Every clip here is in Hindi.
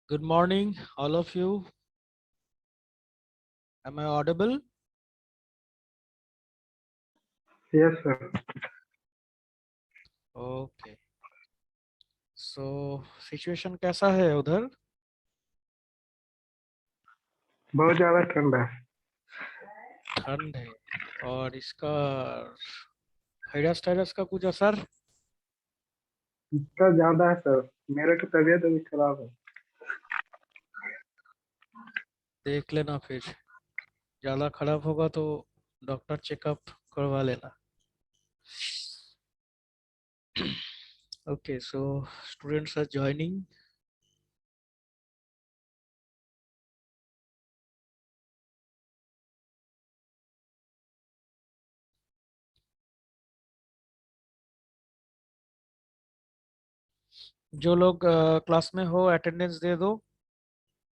Good morning, all of you. Am I audible? Yes, sir. Okay. So situation कैसा है उधर? बहुत ज्यादा ठंड है। ठंड है और इसका वायरस टायरस का कुछ असर इतना ज्यादा है सर, मेरे की तबीयत अभी खराब है। देख लेना फिर। ज़्यादा खराब होगा तो डॉक्टर चेकअप करवा लेना। Okay, so students are joining. जो लोग क्लास में हो अटेंडेंस दे दो,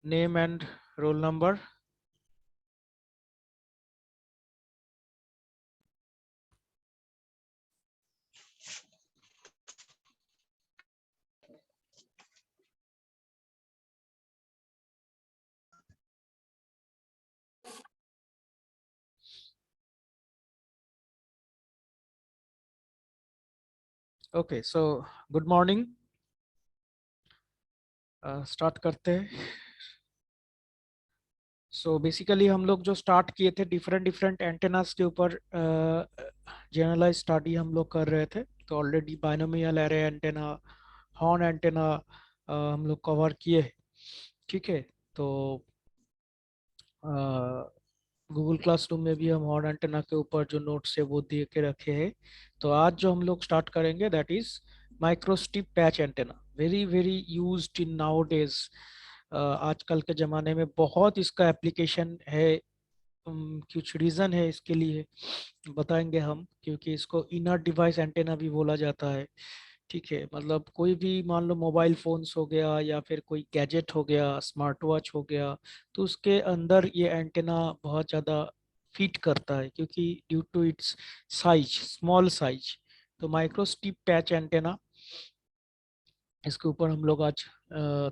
name and roll number. Okay, so good morning. Start करते हैं। सो बेसिकली हम लोग जो स्टार्ट किए थे डिफरेंट डिफरेंट एंटेनास के ऊपर जनरलाइज स्टडी हम लोग कर रहे थे। तो already binomial array antenna, horn antenna हम लोग कवर किए हैं। ठीक है। तो गूगल क्लासरूम में भी हम हॉर्न एंटेना के ऊपर जो नोट्स है वो दे के रखे हैं। तो आज जो हम लोग स्टार्ट करेंगे that is microstrip patch antenna, very very used in now days. आजकल के ज़माने में बहुत इसका एप्लीकेशन है। कुछ रीज़न है इसके लिए, बताएंगे हम, क्योंकि इसको इनर डिवाइस एंटेना भी बोला जाता है। ठीक है, मतलब कोई भी मान लो मोबाइल फोन्स हो गया या फिर कोई गैजेट हो गया, स्मार्ट वॉच हो गया, तो उसके अंदर ये एंटेना बहुत ज़्यादा फिट करता है क्योंकि due to its size, small size. तो माइक्रोस्ट्रिप पैच एंटेना, इसके ऊपर हम लोग आज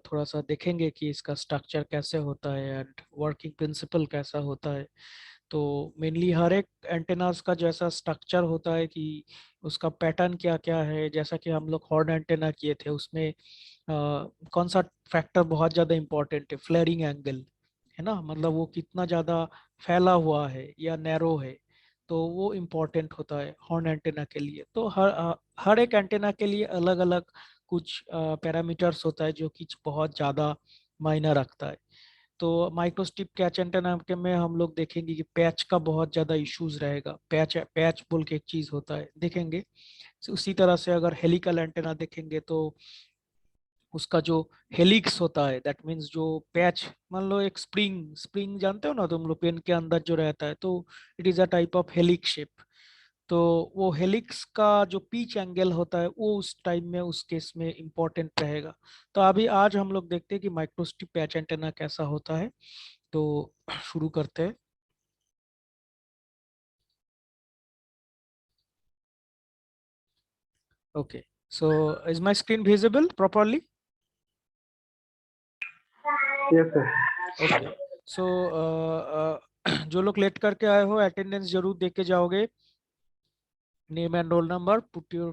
थोड़ा सा देखेंगे कि इसका स्ट्रक्चर कैसे होता है एंड वर्किंग प्रिंसिपल कैसा होता है। तो मेनली हर एक एंटेनास का जैसा स्ट्रक्चर होता है कि उसका पैटर्न क्या क्या है। जैसा कि हम लोग हॉर्न एंटेना किए थे उसमें कौन सा फैक्टर बहुत ज़्यादा इंपॉर्टेंट है, फ्लेयरिंग एंगल, है ना, मतलब वो कितना ज़्यादा फैला हुआ है या नैरो है। तो वो इम्पोर्टेंट होता है हॉर्न एंटेना के लिए। तो हर एक एंटेना के लिए अलग अलग कुछ पैरामीटर्स होता है जो कि बहुत ज़्यादा मायने रखता है। तो माइक्रोस्ट्रिप कैच एंटेना के में हम लोग देखेंगे कि पैच का बहुत ज़्यादा इश्यूज रहेगा। पैच पैच बोल के एक चीज़ होता है, देखेंगे। उसी तरह से अगर हेलिकल एंटेना देखेंगे तो उसका जो हेलिक्स होता है, दैट मीन्स जो पैच, मान लो एक स्प्रिंग, स्प्रिंग जानते हो ना तुम लोग, पेन के अंदर जो रहता है, तो it is a type of helix shape. तो वो हेलिक्स का जो पिच एंगल होता है वो उस टाइम में उस केस में इम्पोर्टेंट रहेगा। तो अभी आज हम लोग देखते हैं कि माइक्रोस्ट्रिप पैच एंटेना कैसा होता है। तो शुरू करते हैं। Okay, so is my screen visible properly? Yes sir. Okay, so जो लोग लेट करके आए हो अटेंडेंस जरूर दे के जाओगे। Name and roll number, put your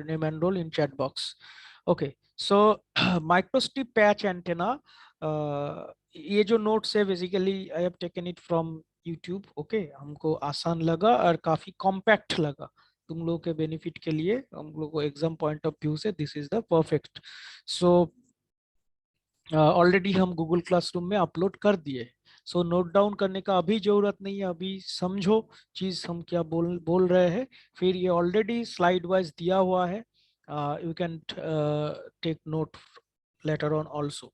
name and roll in chat box. Okay, so microstrip patch antenna, ये जो नोट्स है basically I have taken it from YouTube. Okay, हमको आसान लगा और काफी कॉम्पैक्ट लगा। तुम लोगों के बेनिफिट के लिए, हम लोग को एग्जाम पॉइंट ऑफ व्यू से this is the perfect. So already हम गूगल क्लासरूम में अपलोड कर दिए। सो नोट डाउन करने का अभी जरूरत नहीं है, अभी समझो चीज हम क्या बोल बोल रहे हैं। फिर ये ऑलरेडी स्लाइड वाइज दिया हुआ है, you can take note later on also.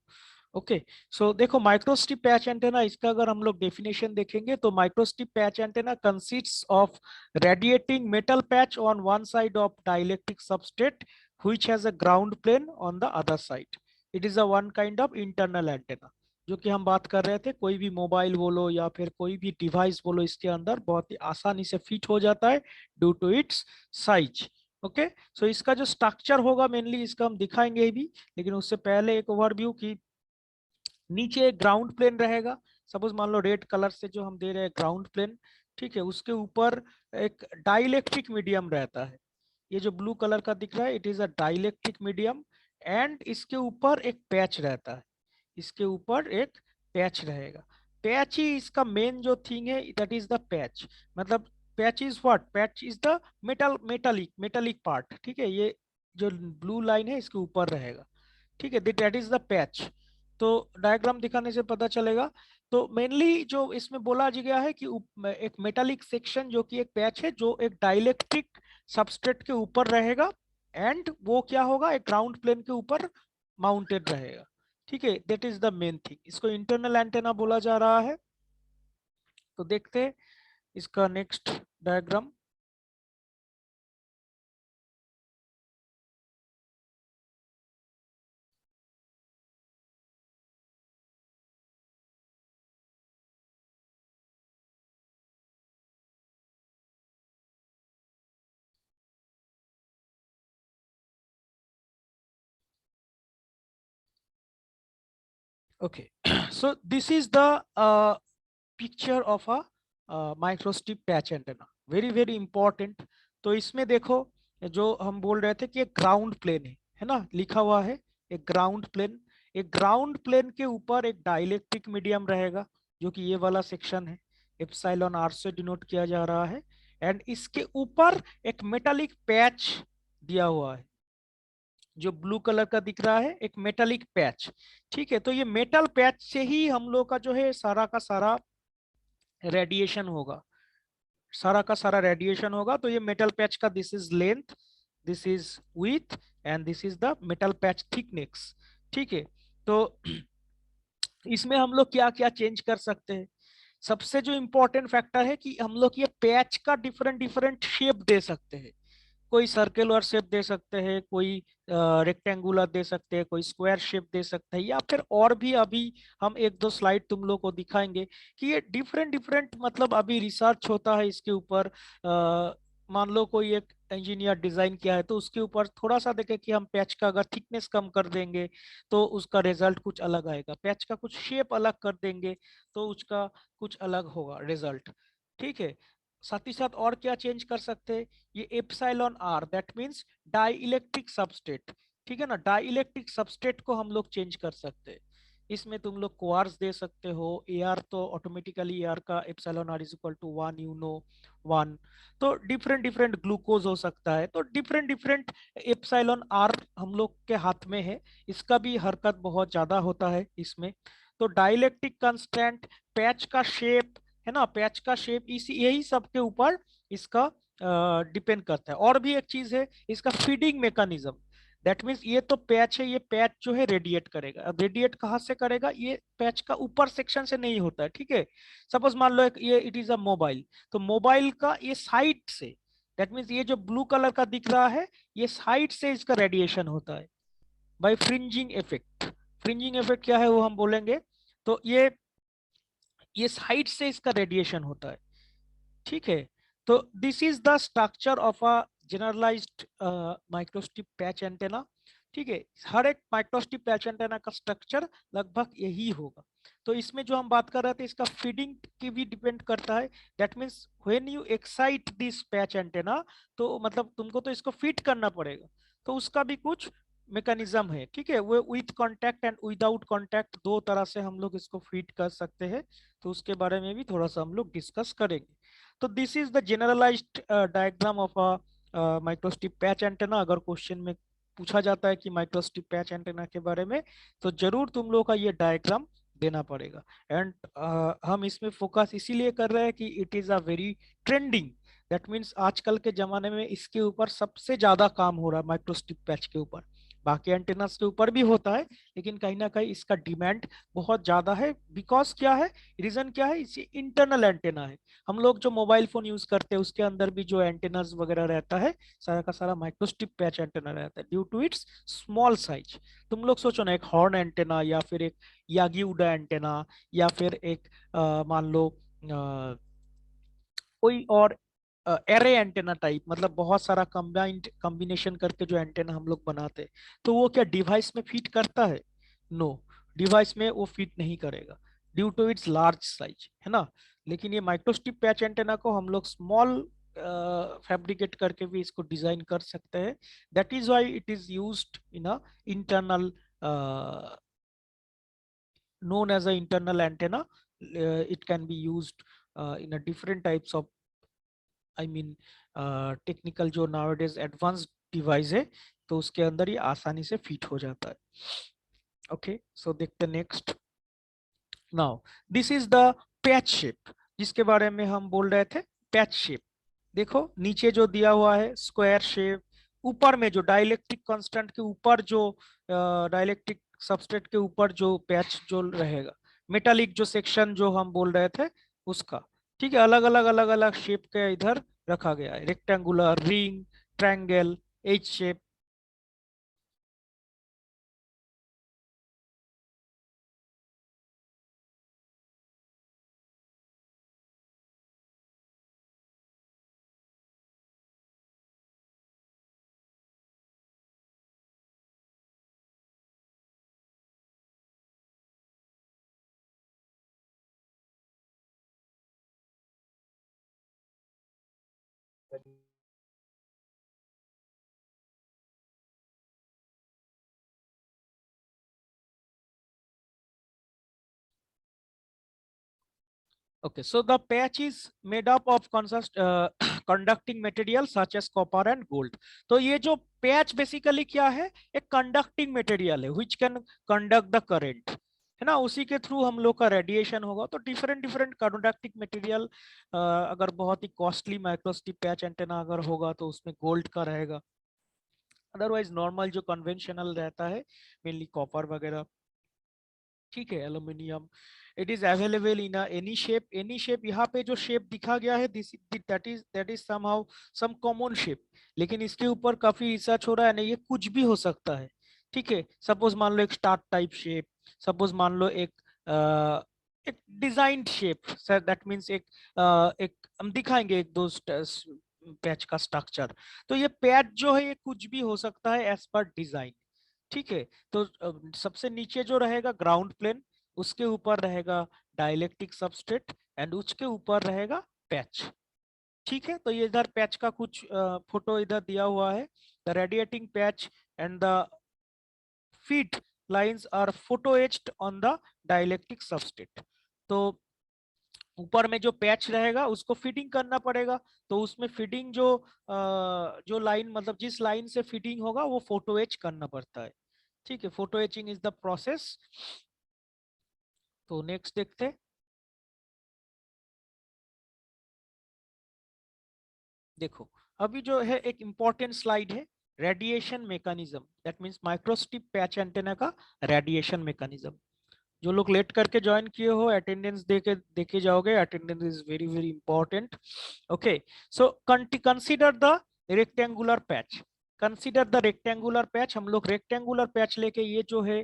Okay, so देखो माइक्रोस्ट्रिप पैच एंटेना, इसका अगर हम लोग डेफिनेशन देखेंगे तो microstrip patch antenna consists of radiating metal patch on one side of dielectric substrate which has a ground plane on the other side. It is a one kind of internal antenna. जो कि हम बात कर रहे थे, कोई भी मोबाइल बोलो या फिर कोई भी डिवाइस बोलो, इसके अंदर बहुत ही आसानी से फिट हो जाता है due to its size. Okay, so इसका जो स्ट्रक्चर होगा मेनली इसका हम दिखाएंगे भी, लेकिन उससे पहले एक ओवरव्यू की नीचे एक ग्राउंड प्लेन रहेगा, सपोज मान लो रेड कलर से जो हम दे रहे हैं ग्राउंड प्लेन, ठीक है, उसके ऊपर एक डाइलेक्ट्रिक मीडियम रहता है। ये जो ब्लू कलर का दिख रहा है it is a dielectric medium, and इसके ऊपर एक पैच रहता है, इसके ऊपर एक पैच रहेगा। पैच ही इसका मेन जो थिंग है, दैट इज द पैच। मतलब patch is what, patch is the metallic part, ठीक है, ये जो ब्लू लाइन है इसके ऊपर रहेगा, ठीक है, दैट इज द पैच। तो डायग्राम दिखाने से पता चलेगा। तो मेनली जो इसमें बोला जी गया है कि एक मेटालिक सेक्शन जो कि एक पैच है जो एक डाइलेक्ट्रिक सबस्ट्रेट के ऊपर रहेगा, एंड वो क्या होगा, एक ग्राउंड प्लेन के ऊपर माउंटेड रहेगा, ठीक है, that is the main thing. इसको इंटरनल एंटेना बोला जा रहा है। तो देखते हैं इसका next diagram. Okay, so this is the picture of a microstrip patch antenna, very very important। तो इसमें देखो, जो हम बोल रहे थे कि एक ग्राउंड प्लेन है ना, लिखा हुआ है एक ग्राउंड प्लेन। एक ग्राउंड प्लेन के ऊपर एक डाइलेक्ट्रिक मीडियम रहेगा, जो कि ये वाला सेक्शन है, एप्सिलॉन आर से डिनोट किया जा रहा है, एंड इसके ऊपर एक मेटालिक पैच दिया हुआ है, जो ब्लू कलर का दिख रहा है, एक मेटालिक पैच। ठीक है, तो ये मेटल पैच से ही हम लोग का जो है सारा का सारा रेडिएशन होगा, सारा का सारा रेडिएशन होगा। तो ये मेटल पैच का this is length, this is width, and this is the metal patch thickness. ठीक है, तो इसमें हम लोग क्या क्या चेंज कर सकते हैं। सबसे जो इंपॉर्टेंट फैक्टर है कि हम लोग ये पैच का डिफरेंट डिफरेंट शेप दे सकते हैं। कोई सर्कुलर शेप दे सकते हैं, कोई रेक्टेंगुलर दे सकते हैं, कोई स्क्वायर शेप दे सकते हैं, या फिर और भी अभी हम एक दो स्लाइड तुम लोग को दिखाएंगे कि ये डिफरेंट डिफरेंट, मतलब अभी रिसर्च होता है इसके ऊपर। मान लो कोई एक इंजीनियर डिजाइन किया है तो उसके ऊपर थोड़ा सा देखे कि हम पैच का अगर थिकनेस कम कर देंगे तो उसका रिजल्ट कुछ अलग आएगा, पैच का कुछ शेप अलग कर देंगे तो उसका कुछ अलग होगा रिजल्ट। ठीक है, साथ ही साथ और क्या चेंज कर सकते हैं, ये epsilon r that means dielectric substrate. ठीक है ना, डाई इलेक्ट्रिक सबस्टेट को हम लोग चेंज कर सकते हैं। इसमें तुम लोग क्वार्ट्ज दे सकते हो, ए आर तो ऑटोमेटिकली ए आर का epsilon r is equal to 1, you know 1। तो डिफरेंट डिफरेंट ग्लूकोज हो सकता है, तो डिफरेंट डिफरेंट एप्सिलॉन आर हम लोग के हाथ में है, इसका भी हरकत बहुत ज्यादा होता है इसमें। तो डाइलेक्ट्रिक कंस्टेंट, पैच का शेप, है ना, पैच का शेप, इसी यही सब के ऊपर इसका डिपेंड करता है। और भी एक चीज है इसका फीडिंग मैकेनिज्म, दैट मीन्स ये तो पैच है, ये पैच जो है रेडिएट करेगा। अब रेडिएट कहाँ से करेगा, ये पैच का ऊपर सेक्शन से नहीं होता है। ठीक है, सपोज मान लो एक ये इट इज अ मोबाइल, तो मोबाइल का ये साइड से, दैट मीन्स ये जो ब्लू कलर का दिख रहा है ये साइड से इसका रेडिएशन होता है by fringing effect. Fringing effect क्या है वो हम बोलेंगे। तो ये साइड से इसका रेडिएशन होता है। ठीक है, तो this is the structure of a generalised microstrip patch antenna. ठीक है, हर एक माइक्रोस्ट्रिप पैच एंटेना का स्ट्रक्चर लगभग यही होगा। तो इसमें जो हम बात कर रहे थे इसका फीडिंग की भी डिपेंड करता है, that means when you excite this patch antenna, तो मतलब तुमको तो इसको फीड करना पड़ेगा, तो उसका भी कुछ मैकेनिज्म है। ठीक है, वो with contact and without contact दो तरह से हम लोग इसको फीड कर सकते हैं, तो उसके बारे में भी थोड़ा सा हम लोग डिस्कस करेंगे। तो this is the generalised diagram of a microstrip patch antenna. अगर क्वेश्चन में पूछा जाता है कि माइक्रोस्ट्रिप पैच एंटेना के बारे में, तो जरूर तुम लोग का ये डायग्राम देना पड़ेगा। एंड हम इसमें फोकस इसीलिए कर रहे हैं कि it is a very trending, that means आजकल के जमाने में इसके ऊपर सबसे ज्यादा काम हो रहा है, माइक्रोस्ट्रिप पैच के ऊपर। बाकी एंटेनास के ऊपर भी होता है, लेकिन कहीं ना कहीं इसका डिमांड बहुत ज्यादा है। बिकॉज क्या है, रीजन क्या है, इसे इंटरनल एंटेना है। हम लोग जो मोबाइल फोन यूज करते हैं उसके अंदर भी जो एंटेनास वगैरह रहता है सारा का सारा माइक्रोस्ट्रिप पैच एंटेना रहता है, due to its small size. तुम लोग सोचो ना, एक हॉर्न एंटेना या फिर एक यागी उडा एंटेना, या फिर एक मान लो कोई और एरे एंटेना टाइप, मतलब बहुत सारा कंबाइंड कॉम्बिनेशन करके जो एंटेना हम लोग बनाते हैं, तो वो क्या डिवाइस में फिट करता है? नो, डिवाइस में वो फिट नहीं करेगा due to its large size, है ना। लेकिन ये माइक्रोस्ट्रिप पैच एंटेना को हम लोग स्मॉल फैब्रिकेट करके भी इसको डिजाइन कर सकते हैं। That is why it is used in a internal, known as a internal antenna. It can be used in a different types of, I mean, technical जो nowadays advanced डिवाइस है, तो उसके अंदर ये आसानी से फिट हो जाता है। ओके, सो देखते next. Now this is the patch shape, जिसके बारे में हम बोल रहे थे, पैच शेप। देखो नीचे जो दिया हुआ है स्क्वायर शेप, ऊपर में जो डाइलेक्ट्रिक कांस्टेंट के ऊपर जो डाइलेक्ट्रिक सबस्ट्रेट के ऊपर जो पैच जो रहेगा, मेटालिक जो सेक्शन जो हम बोल रहे थे उसका, ठीक है, अलग अलग शेप के इधर रखा गया है, rectangular, ring, triangle, H shape. Okay, so the patch is made up of conducting material such as copper and gold. तो ये जो पैच बेसिकली क्या है, एक कंडक्टिंग मटेरियल है which can conduct the current, है ना। उसी के थ्रू हम लोग का रेडिएशन होगा। तो डिफरेंट डिफरेंट कंडक्टिंग मटेरियल, अगर बहुत ही कॉस्टली माइक्रोस्ट्रिप पैच एंटेना अगर होगा तो उसमें गोल्ड का रहेगा, अदरवाइज नॉर्मल जो कन्वेंशनल रहता है मेनली कॉपर वगैरह, ठीक है, aluminium. It is available in any shape, any shape. यहाँ पे जो शेप दिखा गया है this that is somehow some common shape, लेकिन इसके ऊपर काफी रिसर्च हो रहा है ना, ये कुछ भी हो सकता है, ठीक है। सपोज मान लो एक स्टार टाइप शेप, सपोज मान लो एक डिजाइंड शेप, दैट मींस एक हम दिखाएंगे एक दो पैच का स्ट्रक्चर। तो ये पैच जो है ये कुछ भी हो सकता है एज पर डिजाइन, ठीक है। तो सबसे नीचे जो रहेगा ग्राउंड प्लेन, उसके ऊपर रहेगा डाइलेक्ट्रिक सबस्ट्रेट एंड उसके ऊपर रहेगा पैच, ठीक है। तो ये इधर पैच का कुछ फोटो इधर दिया हुआ है। The radiating patch and the feed lines are photo etched on the dielectric substrate. तो ऊपर में जो पैच रहेगा उसको फीडिंग करना पड़ेगा, तो उसमें फीडिंग जो लाइन, मतलब जिस लाइन से फीडिंग होगा वो फोटो एच करना पड़ता है, ठीक है। Photo etching is the process. तो नेक्स्ट देखते हैं। देखो अभी जो है एक इंपॉर्टेंट स्लाइड है, radiation mechanism, that means microstrip patch antenna का रेडिएशन मैकेनिज्म। जो लोग लेट करके ज्वाइन किए हो अटेंडेंस देके जाओगे, attendance is very very important. Okay, so consider the rectangular patch, consider the rectangular patch. हम लोग रेक्टेंगुलर पैच लेके ये जो है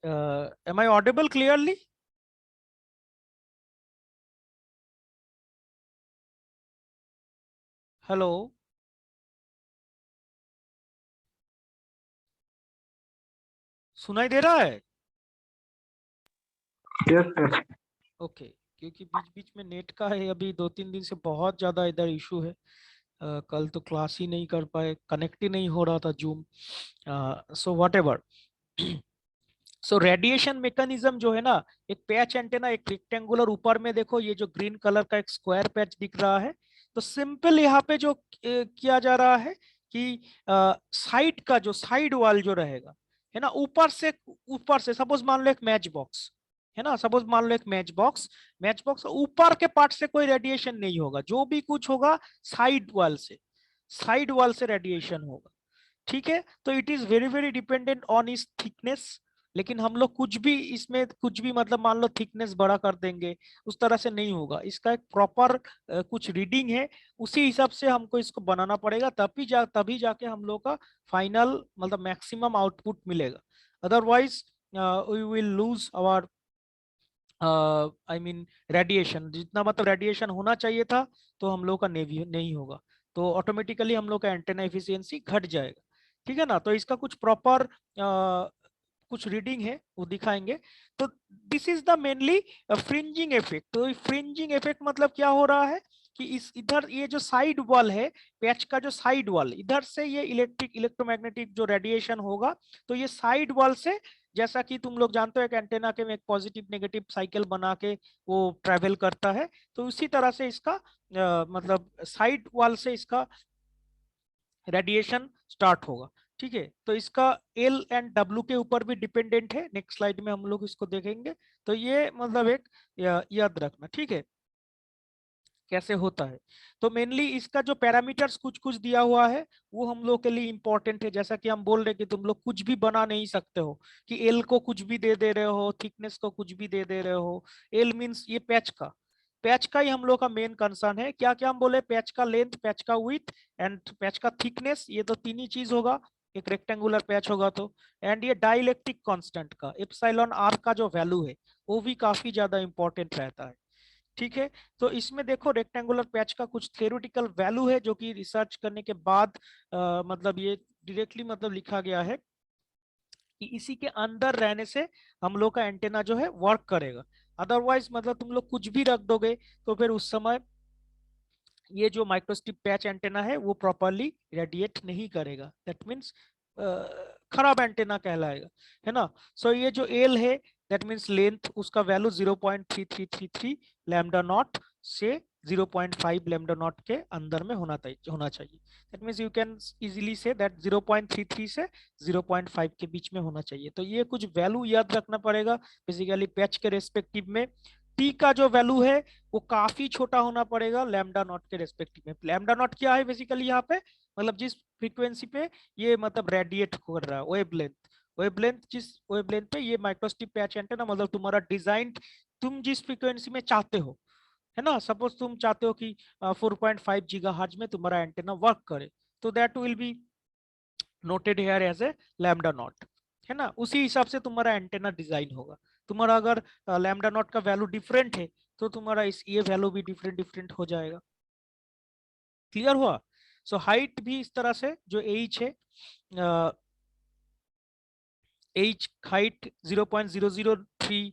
am I audible clearly? Hello, सुनाई दे रहा है? Yes sir. ओके, क्योंकि बीच बीच में नेट का है, अभी 2-3 दिन से बहुत ज्यादा इधर इशू है। कल तो क्लास ही नहीं कर पाए, कनेक्ट ही नहीं हो रहा था zoom. So what ever. So radiation mechanism जो है ना, एक पैच एंटेना, एक रेक्टेंगुलर, ऊपर में देखो ये जो ग्रीन कलर का एक स्क्वायर पैच दिख रहा है। तो सिंपल यहाँ पे जो किया जा रहा है कि साइड का जो साइड वाल जो रहेगा, है ना, ऊपर से सपोज मान लो एक मैच बॉक्स, है ना, सपोज मान लो एक मैच बॉक्स ऊपर के पार्ट से कोई रेडिएशन नहीं होगा, जो भी कुछ होगा साइड वाल से रेडिएशन होगा, ठीक है। तो it is very very dependent on इस थिकनेस। लेकिन हम लोग कुछ भी इसमें कुछ भी, मतलब मान लो थिकनेस बड़ा कर देंगे, उस तरह से नहीं होगा। इसका एक प्रॉपर कुछ रीडिंग है, उसी हिसाब से हमको इसको बनाना पड़ेगा, तभी जाके हम लोग का फाइनल मतलब मैक्सिमम आउटपुट मिलेगा। Otherwise we will lose our, I mean, radiation, जितना मतलब रेडिएशन होना चाहिए था तो हम लोग का नहीं होगा, तो ऑटोमेटिकली हम लोग का एंटेना एफिशिएंसी घट जाएगा। ठीक है ना। तो इसका कुछ प्रॉपर कुछ रीडिंग है वो दिखाएंगे। तो this is the mainly fringing effect. तो फ्रिंजिंग इफेक्ट मतलब क्या हो रहा है कि इस इधर ये जो साइड वॉल है पैच का, जो साइड वॉल इधर से ये इलेक्ट्रोमैग्नेटिक जो रेडिएशन होगा, तो ये साइड वॉल से, जैसा कि तुम लोग जानते हो एक एंटेना के में एक पॉजिटिव नेगेटिव साइकिल बना के वो ट्रेवल करता है, तो उसी तरह से इसका मतलब साइड वॉल से इसका रेडिएशन स्टार्ट होगा। ठीक है, तो इसका एल एंड डब्ल्यू के ऊपर भी डिपेंडेंट है। नेक्स्ट स्लाइड में हम लोग इसको देखेंगे। तो ये मतलब एक याद रखना, ठीक है, कैसे होता है। तो मेनली इसका जो पैरामीटर्स कुछ कुछ दिया हुआ है वो हम लोग के लिए इंपॉर्टेंट है। जैसा कि हम बोल रहे कि तुम लोग कुछ भी बना नहीं सकते हो, कि एल को कुछ भी दे दे रहे हो, थिकनेस को कुछ भी दे दे रहे हो। एल मींस ये पैच का ही हम लोग का मेन कंसर्न है। क्या क्या हम बोले, पैच का लेंथ, पैच का विड्थ एंड पैच का थिकनेस, ये तो तीन ही चीज होगा एक रेक्टेंगुलर पैच होगा तो। एंड ये डाइलेक्ट्रिक कांस्टेंट का एप्सिलॉन आर का जो वैल्यू है वो भी काफी ज्यादा इंपॉर्टेंट रहता है। ठीक है, तो इसमें देखो रेक्टेंगुलर पैच का कुछ थ्योरेटिकल वैल्यू है जो कि रिसर्च करने के बाद मतलब ये डायरेक्टली मतलब लिखा गया है कि इसी के अंदर रहने से हम लोग का एंटेना जो है वर्क करेगा। अदरवाइज मतलब तुम लोग कुछ भी रख दोगे तो फिर उस समय ये जो माइक्रोस्ट्रिप पैच एंटेना है वो प्रॉपरली रेडिएट नहीं करेगा। दैट मीन्स खराब एंटेना कहलाएगा, है ना। सो ये जो एल है दैट मीन्स लेंथ, उसका वैल्यू 0.3333 लैम्डा नॉट से 0.5 लैम्डा नॉट के अंदर में होना चाहिए। That means you can easily say that 0.33 से 0.5 के बीच में होना चाहिए। तो ये कुछ वैल्यू याद रखना पड़ेगा बेसिकली पैच के रेस्पेक्टिव में। टी का जो वैल्यू है वो काफी छोटा होना पड़ेगा लैम्डा नॉट के रेस्पेक्टिव में। लैम्डा नॉट क्या है बेसिकली यहाँ पे, मतलब जिस फ्रीक्वेंसी पे ये मतलब रेडिएट कर रहा है, वेवलेंथ जिस वेवलेंथ पे ये माइक्रोस्ट्रिप पैच एंटेना मतलब तुम्हारा डिजाइन तुम जिस फ्रीक्वेंसी में चाहते हो, है ना। सपोज तुम चाहते हो कि 4.5 गीगाहर्ट्ज में तुम्हारा एंटेना वर्क करे, तो that will be noted here as a lambda naught, है ना। उसी हिसाब से तुम्हारा एंटेना डिजाइन होगा। तुम्हारा अगर लैम्डा नॉट का वैल्यू डिफरेंट है तो तुम्हारा इस ये वैल्यू भी डिफरेंट डिफरेंट हो जाएगा। क्लियर हुआ। सो हाइट भी इस तरह से जो एच है, एच हाइट 0.003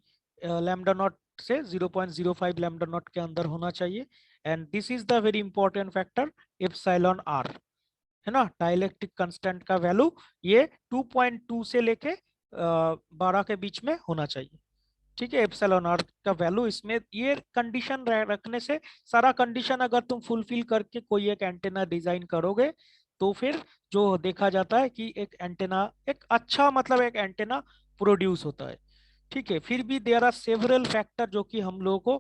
लैम्डा नॉट से 0.05 लैम्डा नॉट के अंदर होना चाहिए। And this is the very important factor epsilon r, है ना। डाइलेक्ट्रिक कांस्टेंट का वैल्यू ये 2.2 से लेके 12 के बीच में होना चाहिए। ठीक है, एप्सिलॉन आर का वैल्यू इसमें ये कंडीशन रखने से, सारा कंडीशन अगर तुम फुलफिल करके कोई एक एंटेना डिजाइन करोगे तो फिर जो देखा जाता है कि एक एंटेना एक अच्छा मतलब एक एंटेना प्रोड्यूस होता है। ठीक है, फिर भी देयर आर सेवरल फैक्टर जो कि हम लोगों को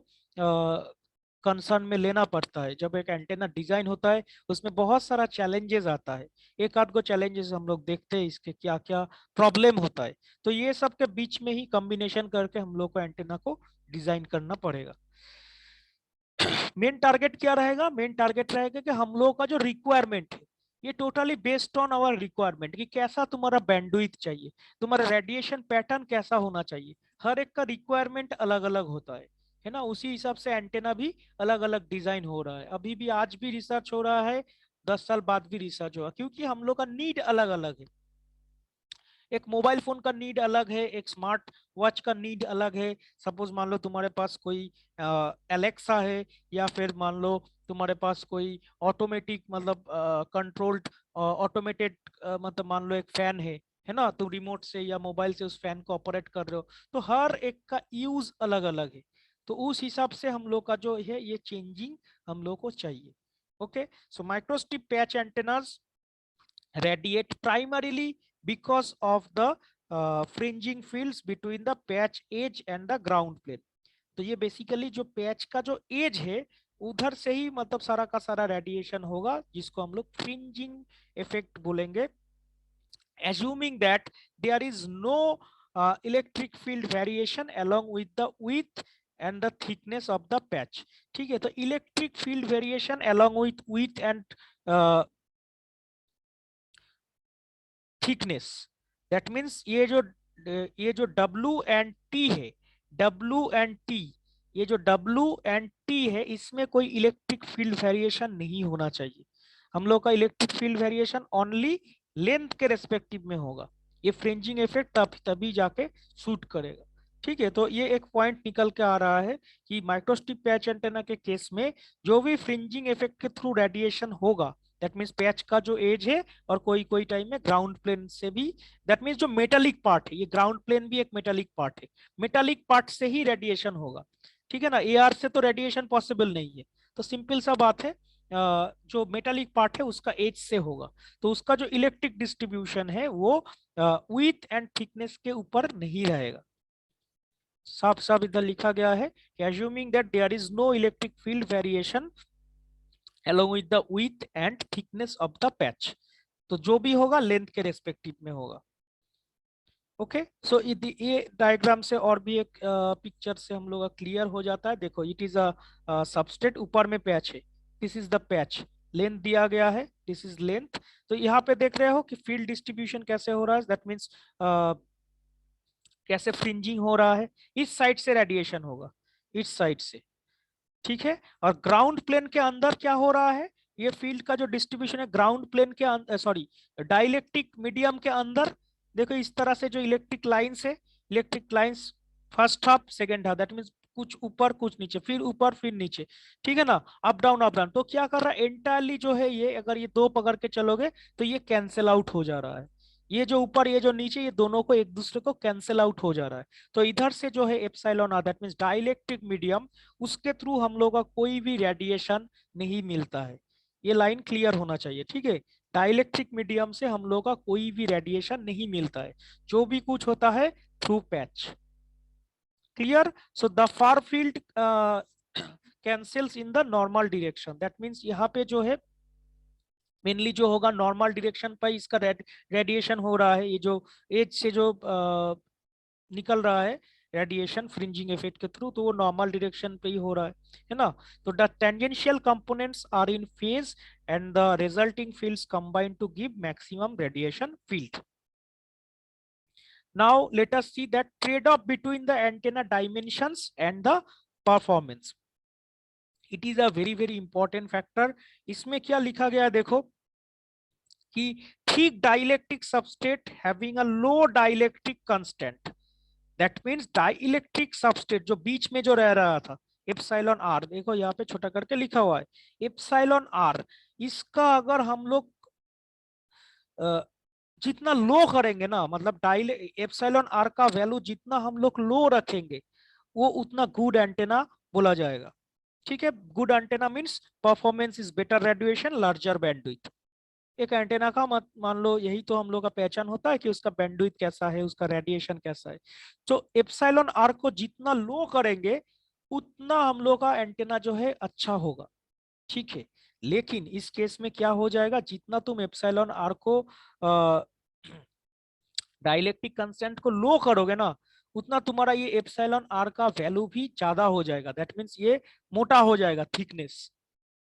कंसर्न में लेना पड़ता है। जब एक एंटेना डिजाइन होता है उसमें बहुत सारा चैलेंजेस आता है। एक आध को चैलेंजेस हम लोग देखते हैं इसके क्या क्या प्रॉब्लम होता है, तो ये सब के बीच में ही कॉम्बिनेशन करके हम लोग को एंटेना को डिजाइन करना पड़ेगा। मेन टारगेट क्या रहेगा, मेन टारगेट रहेगा कि हम लोगों का जो रिक्वायरमेंट है ये totally based on our requirement, कि कैसा तुम्हारा बैंडविड्थ चाहिए, तुम्हारा रेडिएशन पैटर्न कैसा होना चाहिए। हर एक का रिक्वायरमेंट अलग अलग होता है ना। उसी हिसाब से एंटेना भी अलग अलग डिजाइन हो रहा है। अभी भी आज भी रिसर्च हो रहा है, 10 साल बाद भी रिसर्च होगा, क्योंकि हम लोग का नीड अलग अलग है। एक मोबाइल फोन का नीड अलग है, एक स्मार्ट वॉच का नीड अलग है। सपोज मान लो तुम्हारे पास कोई एलेक्सा है, या फिर मान लो तुम्हारे पास कोई ऑटोमेटिक मतलब कंट्रोल्ड ऑटोमेटेड मतलब मान लो एक फैन है ना। तुम रिमोट से या मोबाइल से उस फैन को ऑपरेट कर रहे हो, तो हर एक का यूज अलग अलग है। तो उस हिसाब से हम लोग का जो है ये चेंजिंग हम लोग को चाहिए। Okay, so microstrip patch antennas radiate primarily because of the fringing fields between the patch edge and the ground plane। तो ये बेसिकली जो पैच का जो एज है उधर से ही मतलब सारा का सारा रेडिएशन होगा, जिसको हम लोग फ्रिंजिंग इफेक्ट बोलेंगे। assuming that there is no electric field variation along with the width and the thickness of the patch। ठीक है, तो electric field variation along with width and thickness, that means ये जो डब्ल्यू एंड टी है, डब्ल्यू एंड टी, ये जो डब्ल्यू एंड टी है इसमें कोई इलेक्ट्रिक फील्ड वेरिएशन नहीं होना चाहिए। हम लोग का electric field variation only length के रेस्पेक्टिव में होगा। ये फ्रिंजिंग इफेक्ट तभी जाके शूट करेगा। ठीक है, तो ये एक पॉइंट निकल के आ रहा है कि माइक्रोस्ट्रिप पैच एंटेना के केस में जो भी फ्रिंजिंग इफेक्ट के थ्रू रेडिएशन होगा, दैट मीन्स पैच का जो एज है और कोई कोई टाइम में ग्राउंड प्लेन से भी, दैट मीन्स जो मेटालिक पार्ट है, ये ग्राउंड प्लेन भी एक मेटालिक पार्ट है, मेटालिक पार्ट से ही रेडिएशन होगा। ठीक है ना, एआर से तो रेडिएशन पॉसिबल नहीं है। तो सिंपल सा बात है, जो मेटालिक पार्ट है उसका एज से होगा, तो उसका जो इलेक्ट्रिक डिस्ट्रीब्यूशन है वो विथ एंड थिकनेस के ऊपर नहीं रहेगा। साफ साफ इधर लिखा गया है कि assuming that there is no electric field variation along with the width and thickness of the patch, तो जो भी होगा लेंथ के रेस्पेक्टिव में होगा। ओके, सो ये डायग्राम से और भी एक पिक्चर से हम लोग का क्लियर हो जाता है। देखो, इट इज अ सबस्ट्रेट, ऊपर में पैच है, this is the patch, length दिया गया है, दिस इज लेंथ। तो यहाँ पे देख रहे हो कि फील्ड डिस्ट्रीब्यूशन कैसे हो रहा है, दैट मीन्स कैसे फ्रिंजिंग हो रहा है, इस साइड से रेडिएशन होगा, इस साइड से। ठीक है, और ग्राउंड प्लेन के अंदर क्या हो रहा है, ये फील्ड का जो डिस्ट्रीब्यूशन है ग्राउंड प्लेन के अंदर, सॉरी, डाइलेक्ट्रिक मीडियम के अंदर। देखो इस तरह से जो इलेक्ट्रिक लाइंस है, electric lines first half second half, that means कुछ ऊपर कुछ नीचे, फिर ऊपर फिर नीचे। ठीक है ना, अप डाउन अप डाउन। तो क्या कर रहा है एंटायरली जो है, ये अगर ये दो पकड़ के चलोगे तो ये कैंसिल आउट हो जा रहा है, ये जो ऊपर ये जो नीचे, ये दोनों को एक दूसरे को कैंसिल आउट हो जा रहा है। तो इधर से जो है epsilon r, that means dielectric medium, उसके थ्रू हम लोग का कोई भी रेडिएशन नहीं मिलता है। ये लाइन क्लियर होना चाहिए। ठीक है, डाइलेक्ट्रिक मीडियम से हम लोग का कोई भी रेडिएशन नहीं मिलता है, जो भी कुछ होता है through patch. Clear, so the far field cancels in the normal direction, that means यहाँ पे जो है मेनली जो होगा नॉर्मल डायरेक्शन पर इसका रेडिएशन हो रहा है, ये जो एज से जो निकल रहा है रेडिएशन फ्रिंजिंग इफेक्ट के थ्रू, तो वो नॉर्मल डायरेक्शन पे ही हो रहा है ना। तो the tangential components are in phase and the resulting fields combine to give maximum radiation field. Now let us see that trade-off between the antenna dimensions and the performance. It is a very important factor. इसमें क्या लिखा गया है देखो कि thick dielectric substrate having a low dielectric constant, that means dielectric substrate जो बीच में जो रह रहा था, एप्सिलॉन आर, देखो यहाँ पे छोटा करके लिखा हुआ है एप्सिलॉन आर, इसका अगर हम लोग जितना लो करेंगे ना, मतलब डाइले एप्सिलॉन आर का वैल्यू जितना हम लोग लो रखेंगे वो उतना गुड एंटेना बोला जाएगा। ठीक है, good antenna means performance is better, radiation, larger bandwidth. एक एंटेना का मान लो यही तो हम लोग का पहचान होता है कि उसका बैंडविड्थ कैसा है, उसका रेडिएशन कैसा है। तो एप्सिलॉन आर को जितना लो करेंगे उतना हम लोग का एंटेना जो है अच्छा होगा। ठीक है, लेकिन इस केस में क्या हो जाएगा, जितना तुम एप्सिलॉन आर को डाइलेक्ट्रिक कंस्टेंट को लो करोगे ना, उतना तुम्हारा ये एप्सिलॉन आर का वैल्यू भी ज्यादा हो जाएगा, दैट मीन्स ये मोटा हो जाएगा, थिकनेस।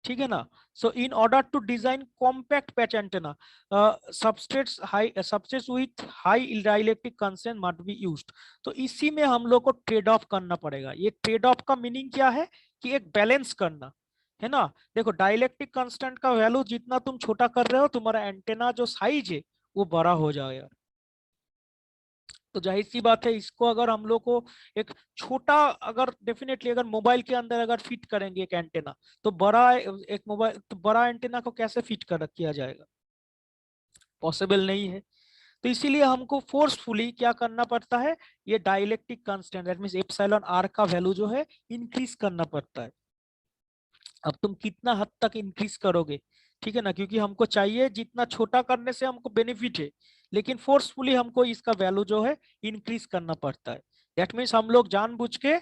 ठीक है ना, so in order to design compact patch antenna substrates with high dielectric constant must be used. तो इसी में हम लोग को ट्रेड ऑफ करना पड़ेगा। ये ट्रेड ऑफ का मीनिंग क्या है कि एक बैलेंस करना है ना। देखो डाइलेक्ट्रिक कांस्टेंट का वैल्यू जितना तुम छोटा कर रहे हो, तुम्हारा एंटेना जो साइज है वो बड़ा हो जाएगा। तो जाहिर सी बात है, इसको अगर हम लोग को एक छोटा, अगर डेफिनेटली अगर मोबाइल के अंदर अगर फिट करेंगे एक एंटेना, तो बड़ा एक मोबाइल, तो बड़ा एंटेना को कैसे फिट कर किया जाएगा, पॉसिबल नहीं है। तो इसीलिए हमको फोर्सफुली क्या करना पड़ता है, ये dielectric constant that means epsilon r का वैल्यू जो है इंक्रीज करना पड़ता है। अब तुम कितना हद तक इंक्रीज करोगे, ठीक है ना, क्योंकि हमको चाहिए जितना छोटा करने से हमको बेनिफिट है, लेकिन फोर्सफुली हमको इसका वैल्यू जो है इंक्रीज करना पड़ता है। दैट मीन्स हम लोग जानबूझ के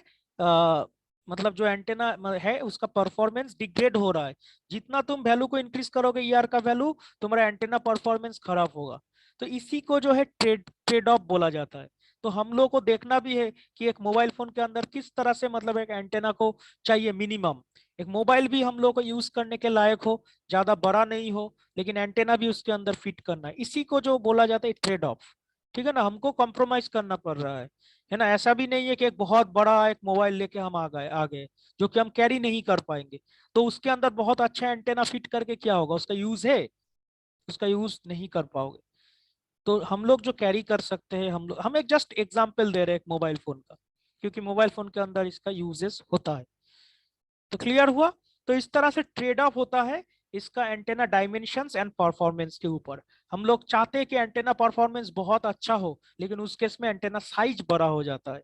मतलब जो एंटेना है उसका परफॉर्मेंस डिग्रेड हो रहा है, जितना तुम वैल्यू को इंक्रीज करोगे ईआर का वैल्यू, तुम्हारा एंटेना परफॉर्मेंस खराब होगा। तो इसी को जो है ट्रेड ऑफ बोला जाता है। तो हम लोग को देखना भी है कि एक मोबाइल फोन के अंदर किस तरह से मतलब एक एंटेना को चाहिए मिनिमम, एक मोबाइल भी हम लोग को यूज करने के लायक हो, ज्यादा बड़ा नहीं हो, लेकिन एंटेना भी उसके अंदर फिट करना है, इसी को जो बोला जाता है ट्रेड ऑफ। ठीक है ना, हमको कॉम्प्रोमाइज करना पड़ रहा है ना। ऐसा भी नहीं है कि एक बहुत बड़ा एक मोबाइल लेके हम आ गए जो कि हम कैरी नहीं कर पाएंगे, तो उसके अंदर बहुत अच्छा एंटेना फिट करके क्या होगा, उसका यूज है, उसका यूज नहीं कर पाओगे। तो हम लोग जो कैरी कर सकते हैं, हम एक जस्ट एग्जांपल दे रहे हैं एक मोबाइल फोन का, क्योंकि मोबाइल फोन के अंदर इसका यूजेस होता है। तो क्लियर हुआ। तो इस तरह से ट्रेड ऑफ होता है इसका एंटेना डायमेंशंस एंड परफॉर्मेंस के ऊपर। हम लोग चाहते हैं कि एंटेना परफॉर्मेंस बहुत अच्छा हो, लेकिन उस केस में एंटेना साइज बड़ा हो जाता है,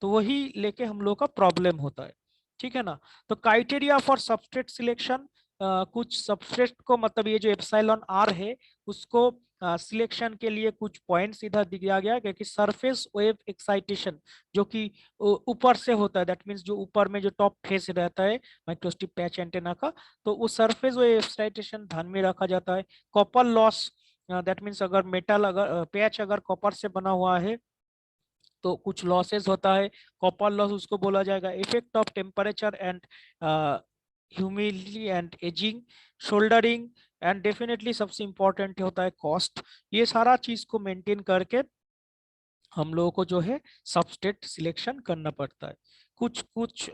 तो वही लेके हम लोग का प्रॉब्लम होता है। ठीक है ना। तो क्राइटेरिया फॉर सबस्ट्रेट सिलेक्शन, कुछ सबस्ट्रेट को, मतलब ये जो एप्सिलॉन आर है उसको सिलेक्शन के लिए कुछ पॉइंट्स इधर दिया गया, क्योंकि सरफेस वेव एक्साइटेशन जो कि ऊपर से होता है, दैट मींस जो ऊपर में जो टॉप फेस रहता है माइक्रोस्ट्रिप पैच एंटेना का, तो वो सरफेस वेव एक्साइटेशन ध्यान में रखा जाता है। कॉपर लॉस, दैट मींस अगर मेटल, अगर पैच अगर कॉपर से बना हुआ है तो कुछ लॉसेस होता है, कॉपर लॉस उसको बोला जाएगा। Effect of temperature and humidity and ageing, soldering, and definitely सबसे इंपॉर्टेंट होता है कॉस्ट। ये सारा चीज को मेंटेन करके हम लोगों को जो है सबस्ट्रेट सिलेक्शन करना पड़ता है। कुछ कुछ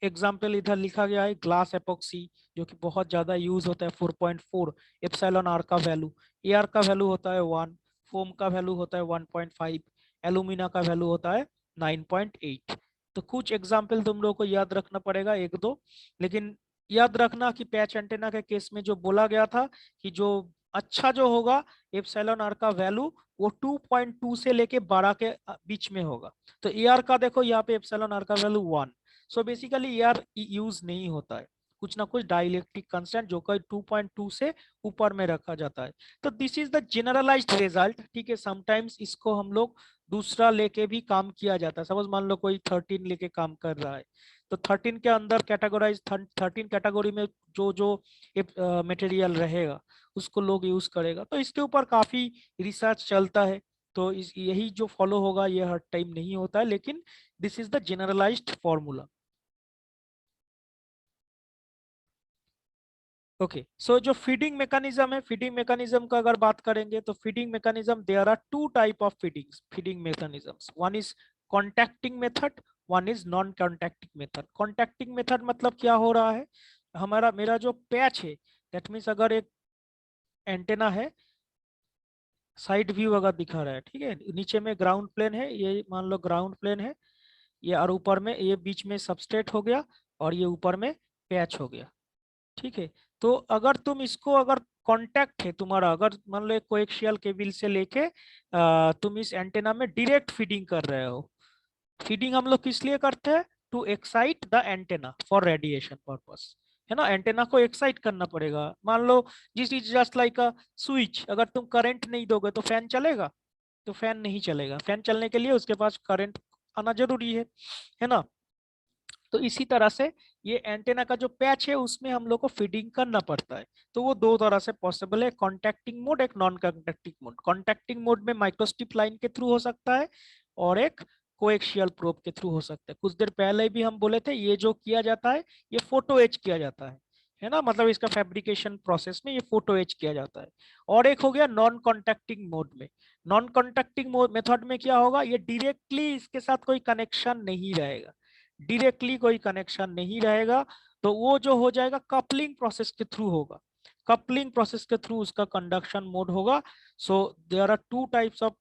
एग्जाम्पल इधर लिखा गया है, ग्लास एपोक्सी जो कि बहुत ज्यादा यूज होता है, 4.4 एप्सिलॉन आर का वैल्यू, एआर का वैल्यू होता है 1, फोम का वैल्यू होता है 1.5, एलुमिना का वैल्यू होता है 9.8। तो कुछ एग्जाम्पल तुम लोगों को याद रखना पड़ेगा, एक दो। लेकिन याद रखना कि पैच एंटेना के केस में जो बोला गया था कि जो अच्छा जो होगा एप्सिलॉन आर का वैल्यू वो 2.2 से लेके 12 के बीच में होगा। तो एआर का देखो यहाँ पे एप्सिलॉन आर का value 1। So basically AR use नहीं होता है, कुछ ना कुछ डाइलेक्ट्रिक कांस्टेंट जो कि 2.2 से ऊपर में रखा जाता है। तो this is the generalised result. ठीक है, समटाइम्स इसको हम लोग दूसरा लेके भी काम किया जाता है। सपोज मान लो कोई 13 लेके काम कर रहा है, तो 13 के अंदर कैटेगराइज, 13 कैटेगरी में जो जो मटेरियल रहेगा उसको लोग यूज करेगा। तो इसके ऊपर काफी रिसर्च चलता है। तो इस यही जो फॉलो होगा ये हर टाइम नहीं होता है, लेकिन this is the generalised formula. Okay, so जो फीडिंग मैकेनिज्म है, फीडिंग मैकेनिज्म का अगर बात करेंगे तो feeding mechanism, there are two type of feeding mechanisms. One is contacting method, one is non contacting method. Contacting method मतलब क्या हो रहा है, हमारा मेरा जो पैच है, दैट मीन्स अगर एक एंटेना है, साइड व्यू अगर दिखा रहा है, ठीक है, नीचे में ग्राउंड प्लेन है, ये मान लो ग्राउंड प्लेन है, ये और ऊपर में ये बीच में सबस्ट्रेट हो गया और ये ऊपर में पैच हो गया। ठीक है, तो अगर तुम इसको, अगर कांटेक्ट है तुम्हारा, अगर मान लो एक कोएक्सियल केबल से लेके तुम इस एंटेना में डायरेक्ट फीडिंग कर रहे हो। फीडिंग हम लोग किस लिए करते हैं, to excite the antenna for radiation purpose, है ना। एंटेना को एक्साइट करना पड़ेगा। मान लो this is just like a switch, अगर तुम करंट नहीं दोगे तो फैन चलेगा, तो फैन नहीं चलेगा। फैन चलने के लिए उसके पास करंट आना जरूरी है ना। तो इसी तरह से ये एंटेना का जो पैच है उसमें हम लोग को फीडिंग करना पड़ता है। तो वो दो तरह से पॉसिबल है, कॉन्टैक्टिंग मोड, एक non contacting mode. Contacting mode में माइक्रोस्ट्रिप लाइन के थ्रू हो सकता है और एक कोएक्सियल प्रोब के थ्रू हो सकता है। कुछ देर पहले भी हम बोले थे ये जो किया जाता है ये फोटो एच किया जाता है ना, मतलब इसका फैब्रिकेशन प्रोसेस में ये फोटो एच किया जाता है। और एक हो गया नॉन कॉन्टैक्टिंग मोड में। नॉन कॉन्टैक्टिंग मोड मेथड में क्या होगा, ये डायरेक्टली इसके साथ कोई कनेक्शन नहीं रहेगा, डायरेक्टली कोई कनेक्शन नहीं रहेगा। तो वो जो हो जाएगा कपलिंग प्रोसेस के थ्रू होगा, कपलिंग प्रोसेस के थ्रू उसका कंडक्शन मोड होगा। So there are two types of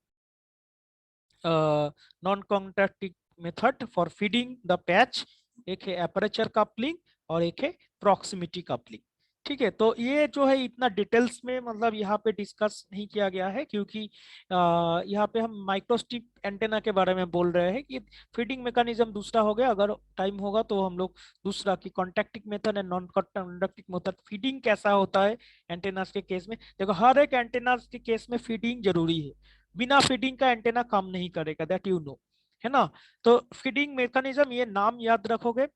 non contacting method for feeding the patch, एक है एपरेचर कपलिंग और एक है प्रॉक्सिमिटी कपलिंग। ठीक है, तो ये जो है इतना डिटेल्स में मतलब यहाँ पे डिस्कस नहीं किया गया है, क्योंकि यहाँ पे हम माइक्रोस्ट्रिप एंटेना के बारे में बोल रहे हैं कि फीडिंग मैकेनिज्म दूसरा हो गया। अगर टाइम होगा तो हम लोग दूसरा की contacting method and non contacting method, feeding कैसा होता है एंटेनास के केस में। देखो हर एक एंटेनास के केस में फीडिंग जरूरी है, बिना फीडिंग का एंटेना काम नहीं करेगा, दैट यू नो, है ना। तो फीडिंग मैकेनिज्म ये नाम याद रखोगे,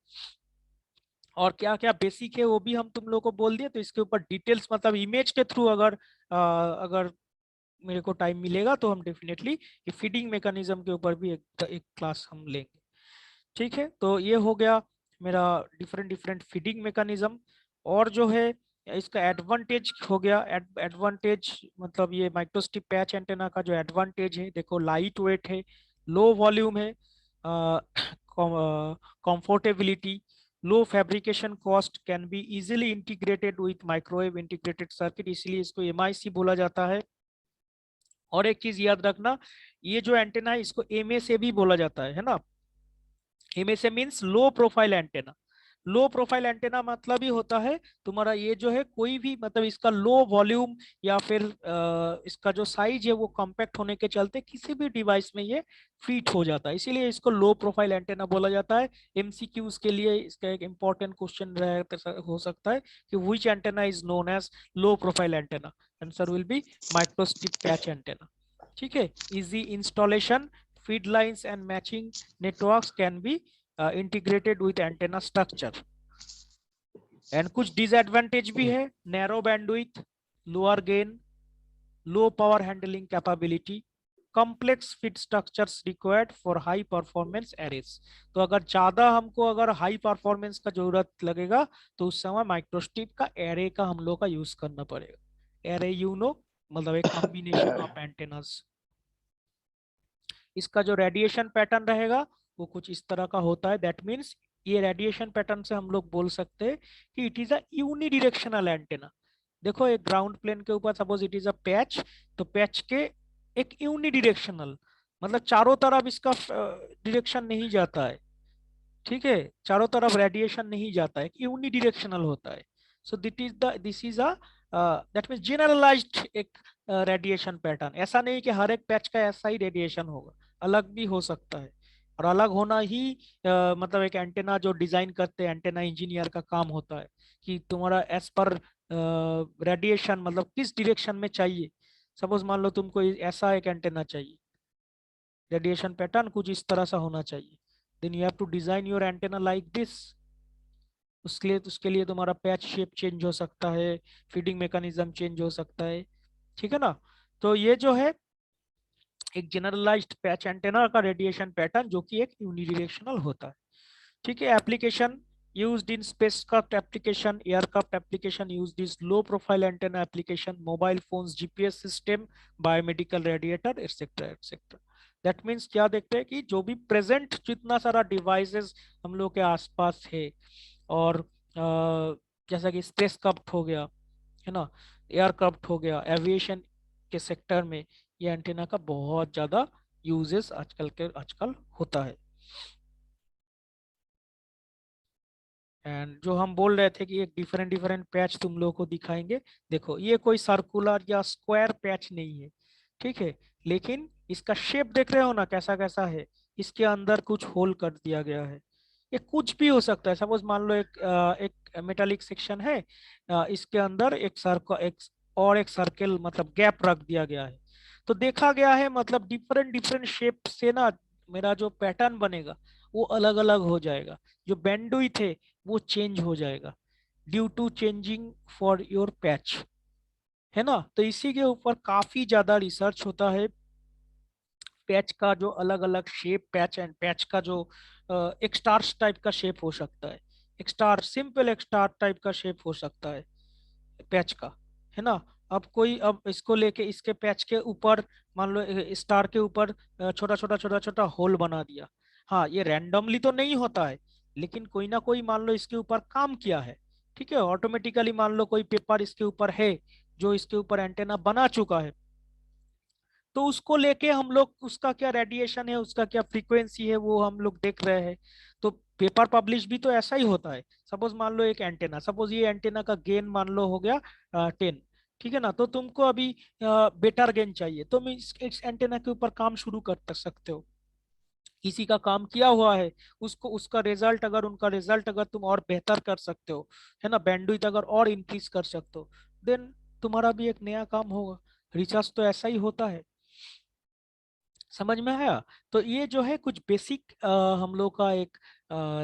और क्या क्या बेसिक है वो भी हम तुम लोग को बोल दिए। तो इसके ऊपर डिटेल्स मतलब इमेज के थ्रू अगर अगर मेरे को टाइम मिलेगा तो हम डेफिनेटली ये फीडिंग मैकेनिज्म के ऊपर भी एक क्लास हम लेंगे। ठीक है, तो ये हो गया मेरा डिफरेंट डिफरेंट फीडिंग मैकेनिज्म। और जो है इसका एडवांटेज हो गया, एडवांटेज मतलब ये माइक्रोस्ट्रिप पैच एंटेना का जो एडवांटेज है, देखो लाइट वेट है, लो वॉल्यूम है, comfortability, low fabrication cost, can be easily integrated with microwave integrated circuit, इसलिए इसको एमआईसी बोला जाता है। और एक चीज याद रखना, ये जो एंटेना है इसको एमए भी बोला जाता है ना। एमएसए मींस लो प्रोफाइल एंटेना। लो प्रोफाइल एंटेना मतलब ही होता है तुम्हारा ये जो है कोई भी मतलब इसका लो वॉल्यूम या फिर इसका जो साइज है वो कॉम्पैक्ट होने के चलते किसी भी डिवाइस में ये फिट हो जाता है, इसीलिए इसको लो प्रोफाइल एंटेना बोला जाता है। एमसीक्यूज के लिए इसका एक इंपॉर्टेंट क्वेश्चन हो सकता है कि which antenna is known as low profile antenna. Answer will be microstrip patch antenna. ठीक है, easy installation, feed lines and matching networks can be integrated with antenna structure। and कुछ disadvantage भी है, narrow bandwidth, lower gain, low power handling capability, complex feed structures required for high performance arrays। तो अगर ज्यादा हमको अगर हाई परफॉर्मेंस का जरूरत लगेगा तो उस समय माइक्रोस्ट्रिप का एरे का हम लोग का यूज करना पड़ेगा। एरे मतलब एक कॉम्बिनेशन ऑफ एंटेनास। इसका जो रेडिएशन पैटर्न रहेगा वो कुछ इस तरह का होता है। दैट मीन्स ये रेडिएशन पैटर्न से हम लोग बोल सकते हैं कि इट इज अ यूनिडिरेक्शनल एंटेना। देखो एक ग्राउंड प्लेन के ऊपर suppose it is a patch, तो पैच के एक यूनिडिरेक्शनल मतलब चारों तरफ इसका डिरेक्शन नहीं जाता है। ठीक है, चारों तरफ रेडिएशन नहीं जाता है, यूनिडिरेक्शनल होता है। So this is a that means generalized एक रेडिएशन पैटर्न। ऐसा नहीं कि हर एक पैच का ऐसा ही रेडिएशन होगा, अलग भी हो सकता है। और अलग होना ही मतलब एक एंटेना जो डिजाइन करते हैं एंटेना इंजीनियर का काम होता है कि तुम्हारा एज पर रेडिएशन मतलब किस डिरेक्शन में चाहिए। सपोज मान लो तुमको ऐसा एक एंटेना चाहिए, रेडिएशन पैटर्न कुछ इस तरह सा होना चाहिए, then you have to design your antenna like this. उसके लिए तुम्हारा पैच शेप चेंज हो सकता है, फीडिंग मैकेनिज्म चेंज हो सकता है। ठीक है ना। तो ये जो है एक जनरलाइज्ड पैच एंटेना का रेडिएशन पैटर्न जो कि एक यूनिडिरेक्शनल होता है। ठीक है, application used in spacecraft application, aircraft application, used is low profile antenna application, mobile phones GPS system, biomedical radiator, etc etc। That means क्या देखते हैं कि जो भी प्रेजेंट जितना सारा डिवाइसेस हम लोग के आसपास है, और जैसा कि स्पेस क्राफ्ट हो गया है ना, एयरक्राफ्ट हो गया, एविएशन के सेक्टर में ये एंटीना का बहुत ज्यादा यूजेस आजकल होता है। एंड जो हम बोल रहे थे कि एक डिफरेंट डिफरेंट पैच तुम लोगों को दिखाएंगे। देखो ये कोई सर्कुलर या स्क्वायर पैच नहीं है, ठीक है, लेकिन इसका शेप देख रहे हो ना कैसा कैसा है। इसके अंदर कुछ होल कर दिया गया है। ये कुछ भी हो सकता है। सपोज मान लो एक मेटालिक सेक्शन है, इसके अंदर एक सर्कल मतलब गैप रख दिया गया है। तो देखा गया है मतलब डिफरेंट डिफरेंट शेप से ना मेरा जो पैटर्न बनेगा वो अलग अलग हो जाएगा। जो बैंडविड्थ है वो चेंज हो जाएगा due to changing for your patch, है ना। तो इसी के ऊपर काफी ज्यादा रिसर्च होता है। पैच का जो अलग अलग शेप, पैच एंड पैच का जो एक स्टार टाइप का शेप हो सकता है, एक स्टार सिंपल एक स्टार टाइप का शेप हो सकता है पैच का, है ना। अब इसको लेके इसके पैच के ऊपर मान लो स्टार के ऊपर छोटा छोटा होल बना दिया। हाँ ये रैंडमली तो नहीं होता है, लेकिन कोई ना कोई मान लो इसके ऊपर काम किया है। ठीक है, ऑटोमेटिकली मान लो कोई पेपर इसके ऊपर है जो इसके ऊपर एंटेना बना चुका है, तो उसको लेके हम लोग उसका क्या रेडिएशन है, उसका क्या फ्रीक्वेंसी है वो हम लोग देख रहे हैं। तो पेपर पब्लिश भी तो ऐसा ही होता है। सपोज मान लो एक एंटेना, सपोज ये एंटेना का गेन मान लो हो गया 10। ठीक है ना, तो तुमको अभी बेटर गेन चाहिए, तो तुम इस एंटेना के ऊपर काम शुरू कर सकते हो। किसी का काम किया हुआ है, उसको उसका रिजल्ट अगर उनका रिजल्ट अगर तुम और बेहतर कर सकते हो, है ना, बैंडविड्थ अगर और इंक्रीज कर सकते हो, देन तुम्हारा भी एक नया काम होगा। रिसर्च तो ऐसा ही होता है। समझ में आया। तो ये जो है कुछ बेसिक हम लोग का एक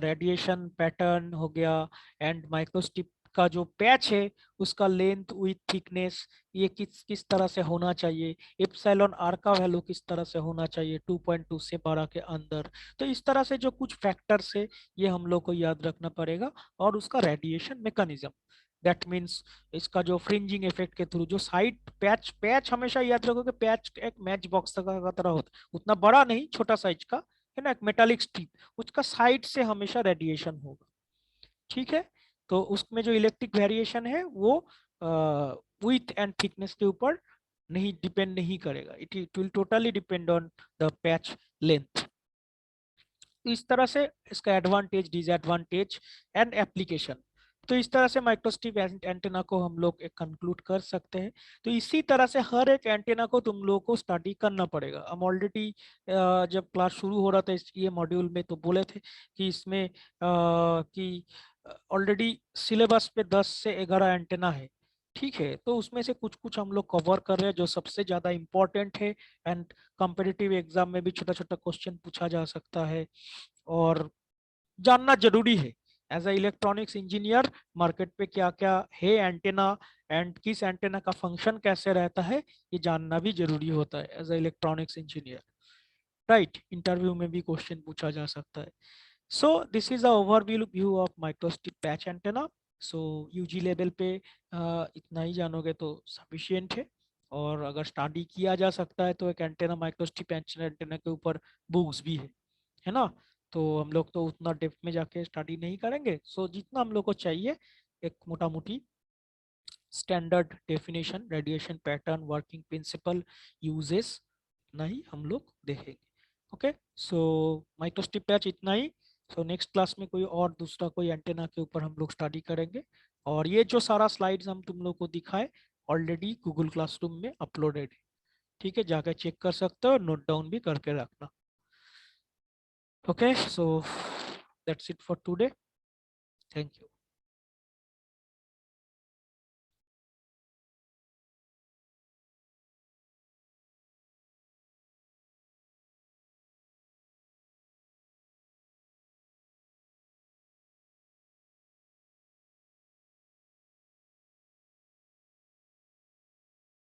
रेडिएशन पैटर्न हो गया। एंड माइक्रोस्ट्रिप का जो पैच है उसका लेंथ विथ थिकनेस ये किस किस तरह से होना चाहिए, एप्सिलॉन आर का वैल्यू किस तरह से होना चाहिए 2.2 से 12 के अंदर। तो इस तरह से जो कुछ फैक्टर्स है ये हम लोग को याद रखना पड़ेगा। और उसका रेडिएशन मैकेनिज्म, दैट मीन्स इसका जो फ्रिंजिंग इफेक्ट के थ्रू जो साइड पैच पैच हमेशा याद रखो कि पैच एक मैच बॉक्स का तरह होता है, उतना बड़ा नहीं, छोटा साइज का, है ना, एक मेटालिक स्ट्रिप, उसका साइड से हमेशा रेडिएशन होगा। ठीक है, तो उसमें जो इलेक्ट्रिक वेरिएशन है वो विथ एंड थिकनेस के ऊपर नहीं डिपेंड नहीं करेगा, it will totally depend on the patch length. इस तरह से इसका एडवांटेज, डिसएडवांटेज एंड एप्लीकेशन, तो इस तरह से माइक्रोस्ट्रिप एंटेना को हम लोग एक कंक्लूड कर सकते हैं। तो इसी तरह से हर एक एंटेना को तुम लोगों को स्टडी करना पड़ेगा। हम ऑलरेडी जब क्लास शुरू हो रहा था ये मॉड्यूल में तो बोले थे कि इसमें कि ऑलरेडी सिलेबस पे 10 से 11 एंटेना है, ठीक है। तो उसमें से कुछ कुछ हम लोग कवर कर रहे हैं जो सबसे ज्यादा इंपॉर्टेंट है, एंड कॉम्पिटिटिव एग्जाम में भी छोटा छोटा क्वेश्चन पूछा जा सकता है और जानना जरूरी है। As a electronics engineer market पे क्या क्या है एंटेना, एंड किस एंटेना का फंक्शन कैसे रहता है, ये जानना भी जरूरी होता है as a electronics engineer, right. Interview में भी क्वेश्चन पूछा जा सकता है। So this is a overview view of microstrip patch antenna. So UG level पे इतना ही जानोगे तो सफिशियंट है। और अगर स्टडी किया जा सकता है तो एक एंटेना, माइक्रोस्ट्रिप एंटेना के ऊपर बुक्स भी है ना। तो हम लोग तो उतना डेप्थ में जाके स्टडी नहीं करेंगे। सो जितना हम लोग को चाहिए, एक मोटा मोटी standard definition, radiation pattern, working principle, uses, इतना ही हम लोग देखेंगे। ओके, सो माइक्रोस्ट्रिप पैच इतना ही। सो नेक्स्ट क्लास में कोई और दूसरा कोई एंटेना के ऊपर हम लोग स्टडी करेंगे। और ये जो सारा स्लाइड्स हम तुम लोग को दिखाए ऑलरेडी गूगल क्लासरूम में अपलोडेड है, ठीक है, जाकर चेक कर सकते हो, नोट डाउन भी करके रखना। Okay, so that's it for today, thank you.